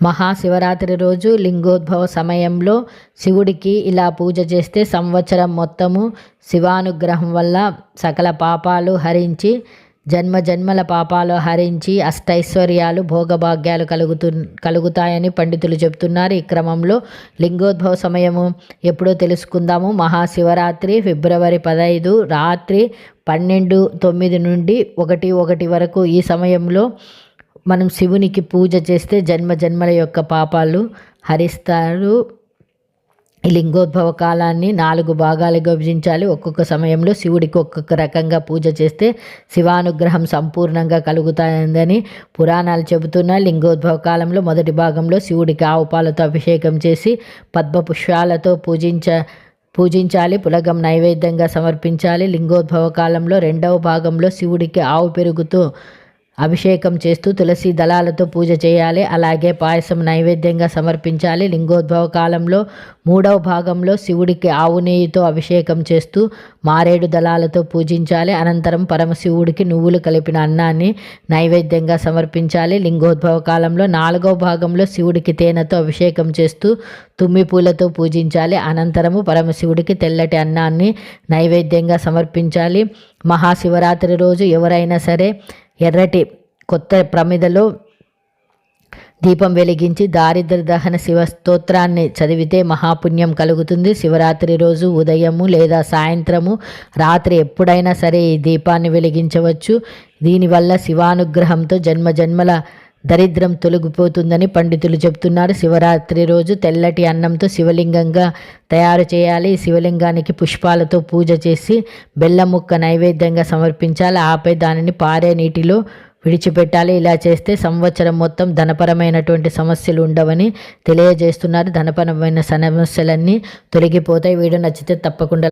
మహాశివరాత్రి రోజు లింగోద్భవ సమయంలో శివుడికి ఇలా పూజ చేస్తే సంవత్సరం మొత్తము శివానుగ్రహం వల్ల సకల పాపాలు హరించి జన్మ జన్మల పాపాలు హరించి అష్టైశ్వర్యాలు భోగభాగ్యాలు కలుగుతాయని పండితులు చెప్తున్నారు. ఈ క్రమంలో లింగోద్భవ సమయము ఎప్పుడో తెలుసుకుందాము. మహాశివరాత్రి ఫిబ్రవరి 15 రాత్రి 12:09 నుండి 1:01 వరకు. ఈ సమయంలో మనం శివునికి పూజ చేస్తే జన్మ జన్మల యొక్క పాపాలు హరిస్తారు. ఈ లింగోద్భవ కాలాన్ని 4 భాగాలుగా విభజించాలి. ఒక్కొక్క సమయంలో శివుడికి ఒక్కొక్క రకంగా పూజ చేస్తే శివానుగ్రహం సంపూర్ణంగా కలుగుతాయని పురాణాలు చెబుతున్నాయి. లింగోద్భవ కాలంలో మొదటి భాగంలో శివుడికి ఆవు పాలతో అభిషేకం చేసి పద్మ పుష్పాలతో పూజించాలి. పులగం నైవేద్యంగా సమర్పించాలి. లింగోద్భవ కాలంలో రెండవ భాగంలో శివుడికి ఆవు పెరుగుతో అభిషేకం చేస్తూ తులసి దళాలతో పూజ చేయాలి. అలాగే పాయసం నైవేద్యంగా సమర్పించాలి. లింగోద్భవ కాలంలో మూడవ భాగంలో శివుడికి ఆవు నెయ్యితో అభిషేకం చేస్తూ మారేడు దళాలతో పూజించాలి. అనంతరం పరమశివుడికి నువ్వులు కలిపిన అన్నాన్ని నైవేద్యంగా సమర్పించాలి. లింగోద్భవ కాలంలో 4వ భాగంలో శివుడికి తేనెతో అభిషేకం చేస్తూ తుమ్మి పూలతో పూజించాలి. అనంతరము పరమశివుడికి తెల్లటి అన్నాన్ని నైవేద్యంగా సమర్పించాలి. మహాశివరాత్రి రోజు ఎవరైనా సరే ఎర్రటి కొత్త ప్రమిదలో దీపం వెలిగించి దారిద్ర దహన శివ స్తోత్రాన్ని చదివితే మహాపుణ్యం కలుగుతుంది. శివరాత్రి రోజు ఉదయము లేదా సాయంత్రము రాత్రి ఎప్పుడైనా సరే ఈ దీపాన్ని వెలిగించవచ్చు. దీనివల్ల శివానుగ్రహంతో జన్మ జన్మల దరిద్రం తొలగిపోతుందని పండితులు చెబుతున్నారు. శివరాత్రి రోజు తెల్లటి అన్నంతో శివలింగంగా తయారు చేయాలి. శివలింగానికి పుష్పాలతో పూజ చేసి బెల్లం ముక్క నైవేద్యంగా సమర్పించాలి. ఆపై దానిని పారే నీటిలో విడిచిపెట్టాలి. ఇలా చేస్తే సంవత్సరం మొత్తం ధనపరమైనటువంటి సమస్యలు ఉండవని తెలియజేస్తున్నారు. ధనపరమైన సమస్యలన్నీ తొలగిపోతాయి. వీడియో నచ్చితే తప్పకుండా